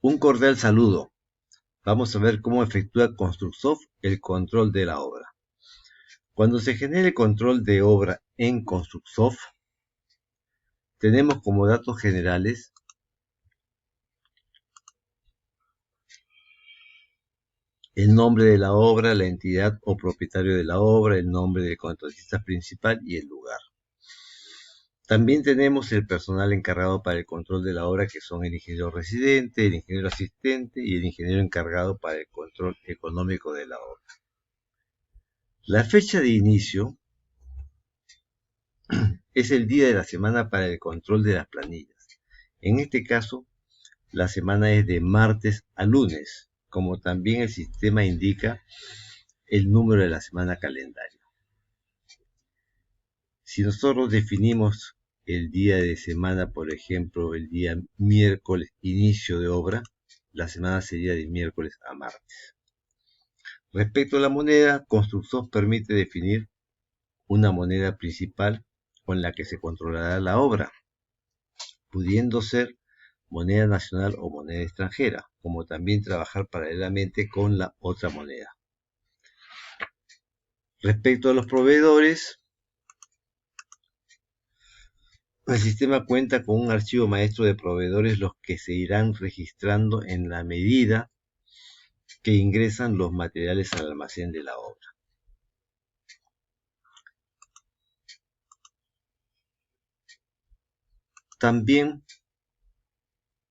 Un cordial saludo. Vamos a ver cómo efectúa Construcsoft el control de la obra. Cuando se genere el control de obra en Construcsoft, tenemos como datos generales el nombre de la obra, la entidad o propietario de la obra, el nombre del contratista principal y el lugar. También tenemos el personal encargado para el control de la obra, que son el ingeniero residente, el ingeniero asistente y el ingeniero encargado para el control económico de la obra. La fecha de inicio es el día de la semana para el control de las planillas. En este caso, la semana es de martes a lunes, como también el sistema indica el número de la semana calendario. Si nosotros definimos el día de semana, por ejemplo, el día miércoles, inicio de obra, la semana sería de miércoles a martes. Respecto a la moneda, Construcsoft permite definir una moneda principal con la que se controlará la obra, pudiendo ser moneda nacional o moneda extranjera, como también trabajar paralelamente con la otra moneda. Respecto a los proveedores, el sistema cuenta con un archivo maestro de proveedores, los que se irán registrando en la medida que ingresan los materiales al almacén de la obra. También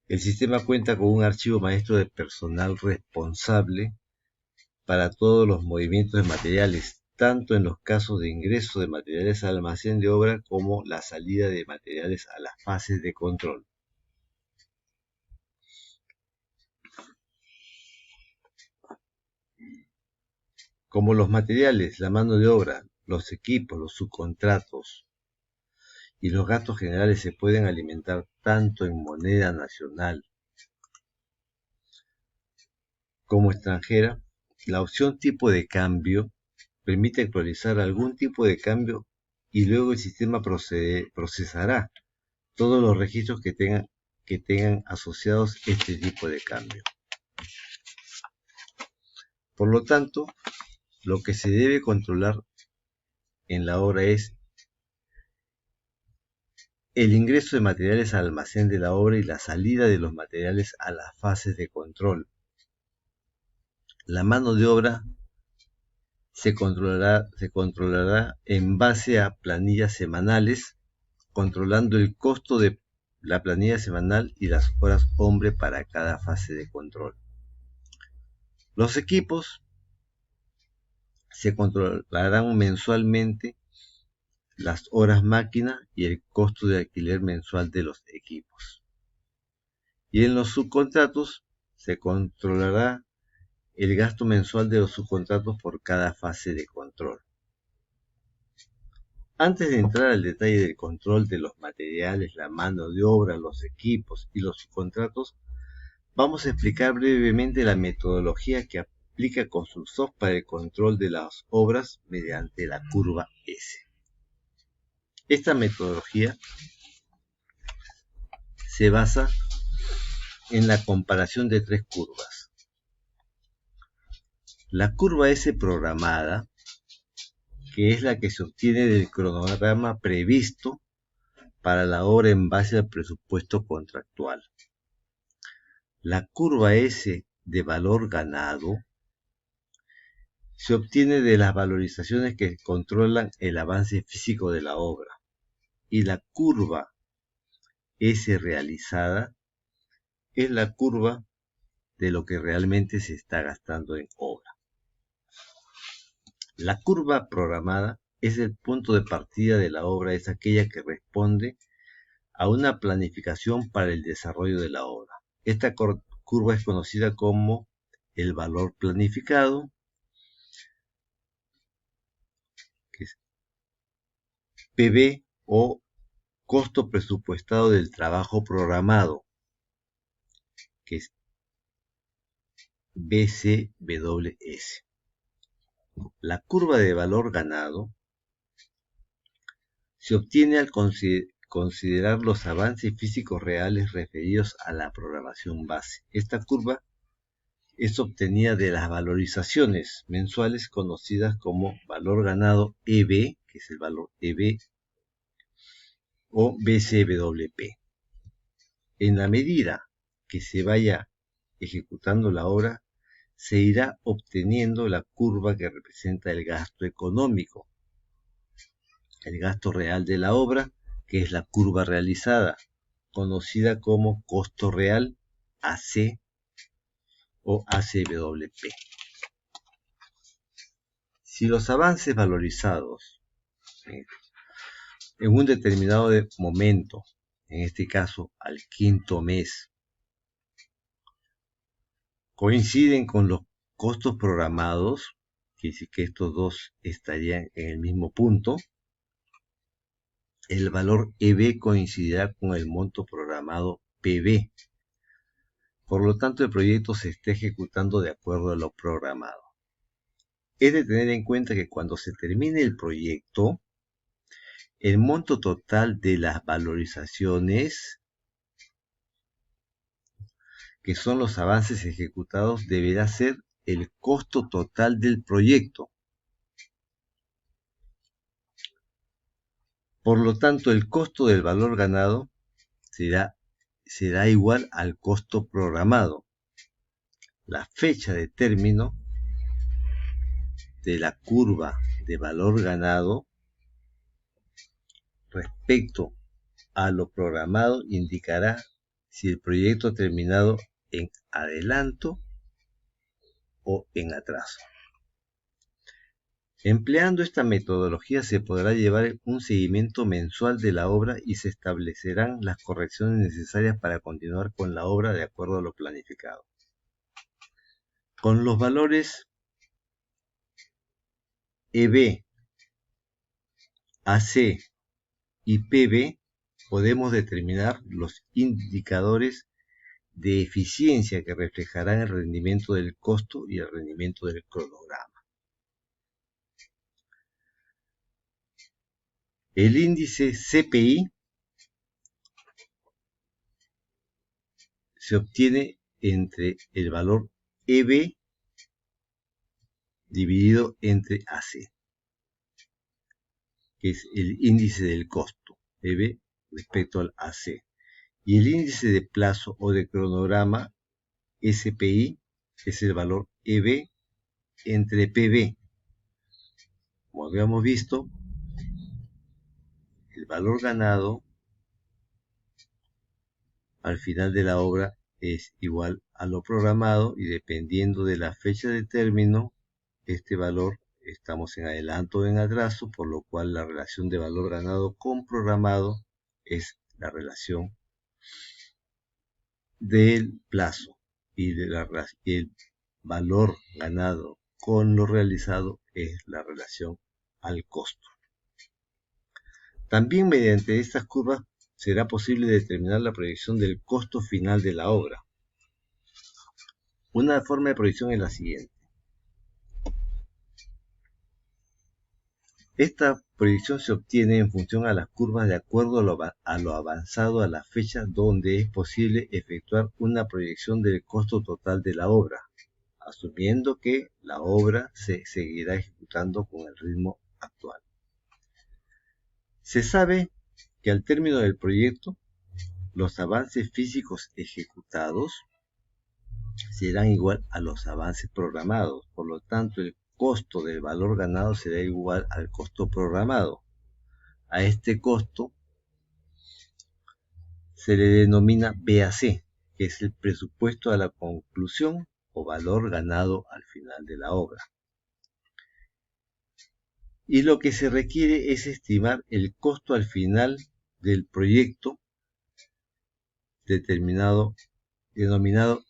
el sistema cuenta con un archivo maestro de personal responsable para todos los movimientos de materiales, tanto en los casos de ingreso de materiales al almacén de obra como la salida de materiales a las fases de control. Como los materiales, la mano de obra, los equipos, los subcontratos y los gastos generales se pueden alimentar tanto en moneda nacional como extranjera, la opción tipo de cambio permite actualizar algún tipo de cambio y luego el sistema procesará todos los registros que tengan asociados este tipo de cambio. Por lo tanto, lo que se debe controlar en la obra es el ingreso de materiales al almacén de la obra y la salida de los materiales a las fases de control. La mano de obra se controlará en base a planillas semanales, controlando el costo de la planilla semanal y las horas hombre para cada fase de control. Los equipos se controlarán mensualmente, las horas máquina y el costo de alquiler mensual de los equipos. Y en los subcontratos se controlará el gasto mensual de los subcontratos por cada fase de control. Antes de entrar al detalle del control de los materiales, la mano de obra, los equipos y los subcontratos, vamos a explicar brevemente la metodología que aplica Construcsoft para el control de las obras mediante la curva S. Esta metodología se basa en la comparación de tres curvas. La curva S programada, que es la que se obtiene del cronograma previsto para la obra en base al presupuesto contractual. La curva S de valor ganado se obtiene de las valorizaciones que controlan el avance físico de la obra, y la curva S realizada es la curva de lo que realmente se está gastando en obra. La curva programada es el punto de partida de la obra, es aquella que responde a una planificación para el desarrollo de la obra. Esta curva es conocida como el valor planificado, que es PB, o costo presupuestado del trabajo programado, que es BCWS. La curva de valor ganado se obtiene al considerar los avances físicos reales referidos a la programación base. Esta curva es obtenida de las valorizaciones mensuales conocidas como valor ganado EB, que es el valor EB, o BCWP. En la medida que se vaya ejecutando la obra, se irá obteniendo la curva que representa el gasto económico, el gasto real de la obra, que es la curva realizada, conocida como costo real AC o ACWP. Si los avances valorizados en un determinado momento, en este caso al quinto mes, coinciden con los costos programados, quiere decir que estos dos estarían en el mismo punto, el valor EB coincidirá con el monto programado PB. Por lo tanto, el proyecto se está ejecutando de acuerdo a lo programado. Es de tener en cuenta que cuando se termine el proyecto, el monto total de las valorizaciones, que son los avances ejecutados, deberá ser el costo total del proyecto. Por lo tanto, el costo del valor ganado será igual al costo programado. La fecha de término de la curva de valor ganado respecto a lo programado indicará si el proyecto ha terminado en adelanto o en atraso. Empleando esta metodología se podrá llevar un seguimiento mensual de la obra y se establecerán las correcciones necesarias para continuar con la obra de acuerdo a lo planificado. Con los valores EB, AC y PB podemos determinar los indicadores de eficiencia que reflejarán el rendimiento del costo y el rendimiento del cronograma. El índice CPI se obtiene entre el valor EB dividido entre AC, que es el índice del costo, EB respecto al AC. Y el índice de plazo o de cronograma, SPI, es el valor EB entre PB. Como habíamos visto, el valor ganado al final de la obra es igual a lo programado y dependiendo de la fecha de término, este valor estamos en adelanto o en atraso, por lo cual la relación de valor ganado con programado es la relación del plazo y el valor ganado con lo realizado es la relación al costo. También mediante estas curvas será posible determinar la proyección del costo final de la obra. Una forma de proyección es la siguiente. Esta proyección se obtiene en función a las curvas de acuerdo a lo avanzado a la fecha donde es posible efectuar una proyección del costo total de la obra, asumiendo que la obra se seguirá ejecutando con el ritmo actual. Se sabe que al término del proyecto, los avances físicos ejecutados serán igual a los avances programados, por lo tanto el costo del valor ganado será igual al costo programado. A este costo se le denomina BAC, que es el presupuesto a la conclusión o valor ganado al final de la obra. Y lo que se requiere es estimar el costo al final del proyecto denominado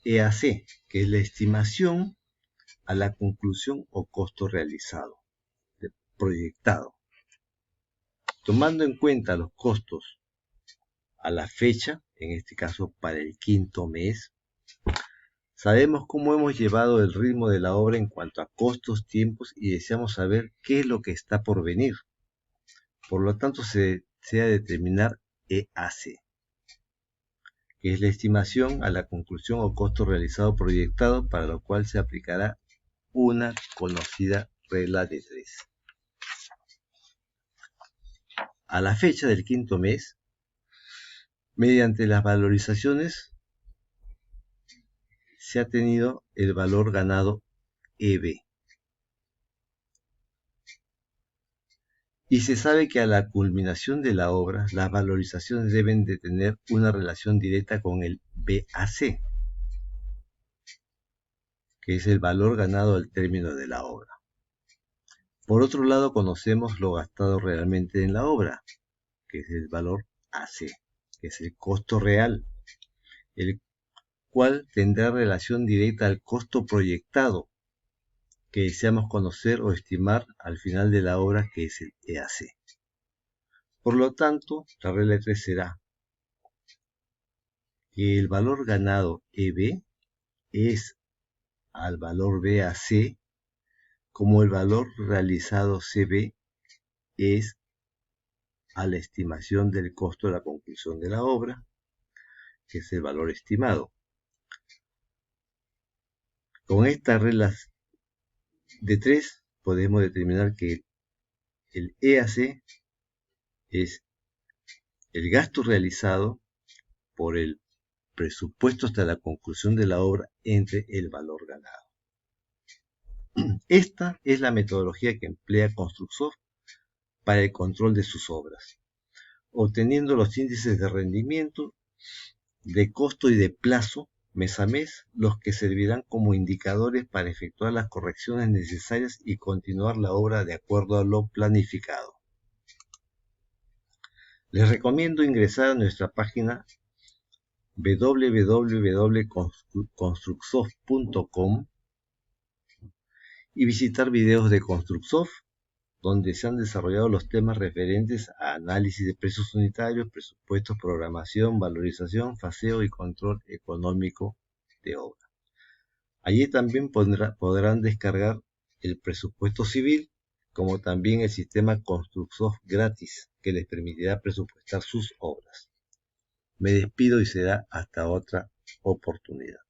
EAC, que es la estimación a la conclusión o costo realizado, proyectado. Tomando en cuenta los costos a la fecha, en este caso para el quinto mes, sabemos cómo hemos llevado el ritmo de la obra en cuanto a costos, tiempos y deseamos saber qué es lo que está por venir. Por lo tanto, se desea determinar EAC, que es la estimación a la conclusión o costo realizado proyectado, para lo cual se aplicará una conocida regla de 3. A la fecha del quinto mes, mediante las valorizaciones, se ha tenido el valor ganado EB. Y se sabe que a la culminación de la obra, las valorizaciones deben de tener una relación directa con el BAC, que es el valor ganado al término de la obra. Por otro lado, conocemos lo gastado realmente en la obra, que es el valor AC, que es el costo real, el cual tendrá relación directa al costo proyectado que deseamos conocer o estimar al final de la obra, que es el EAC. Por lo tanto, la regla 3 será que el valor ganado EB es al valor BAC, como el valor realizado CB es a la estimación del costo de la conclusión de la obra, que es el valor estimado. Con estas reglas de 3 podemos determinar que el EAC es el gasto realizado por el presupuesto hasta la conclusión de la obra entre el valor ganado. Esta es la metodología que emplea Construcsoft para el control de sus obras, obteniendo los índices de rendimiento, de costo y de plazo mes a mes, los que servirán como indicadores para efectuar las correcciones necesarias y continuar la obra de acuerdo a lo planificado. Les recomiendo ingresar a nuestra página www.construcsoft.com y visitar videos de Construcsoft, donde se han desarrollado los temas referentes a análisis de precios unitarios, presupuestos, programación, valorización, faseo y control económico de obra. Allí también podrán descargar el presupuesto civil, como también el sistema Construcsoft gratis, que les permitirá presupuestar sus obras. Me despido y será hasta otra oportunidad.